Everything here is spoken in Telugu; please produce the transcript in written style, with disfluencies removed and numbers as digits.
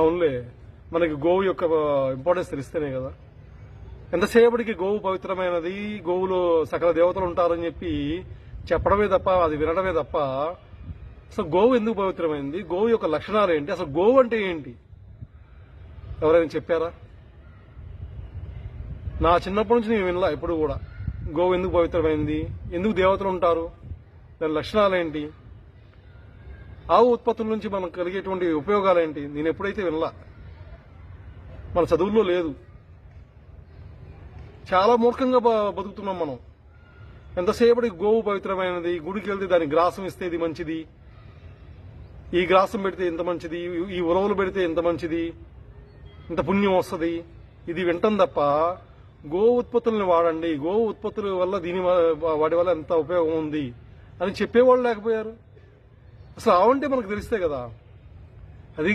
అవునులే, మనకి గోవు యొక్క ఇంపార్టెన్స్ తెలిస్తేనే కదా. ఎంతసేపటికి గోవు పవిత్రమైనది, గోవులో సకల దేవతలు ఉంటారని చెప్పి చెప్పడమే తప్ప, అది వినడమే తప్ప, అసలు గోవు ఎందుకు పవిత్రమైంది, గోవు యొక్క లక్షణాలు ఏంటి, అసలు గోవు అంటే ఏంటి ఎవరైనా చెప్పారా? నా చిన్నప్పటి నుంచి నేను వినలా ఎప్పుడు కూడా. గోవు ఎందుకు పవిత్రమైంది, ఎందుకు దేవతలు ఉంటారు, దాని లక్షణాలు ఏంటి, ఆవు ఉత్పత్తుల నుంచి మనకు కలిగేటువంటి ఉపయోగాలు ఏంటి, నేను ఎప్పుడైతే వినలా. మన చదువుల్లో లేదు. చాలా మూర్ఖంగా బతుకుతున్నాం మనం. ఎంతసేపటికి గోవు పవిత్రమైనది, గుడికి వెళ్తే దానికి గ్రాసం ఇస్తే ఇది మంచిది, ఈ గ్రాసం పెడితే ఇంత మంచిది, ఈ ఉరవలు పెడితే ఇంత మంచిది, ఇంత పుణ్యం వస్తుంది, ఇది వింటాం తప్ప గోవు ఉత్పత్తులను వాడండి, గోవు ఉత్పత్తుల వల్ల వాటి వల్ల ఎంత ఉపయోగం ఉంది అని చెప్పేవాళ్ళు లేకపోయారు. అసలు ఆవంటే మనకు తెలిస్తే కదా.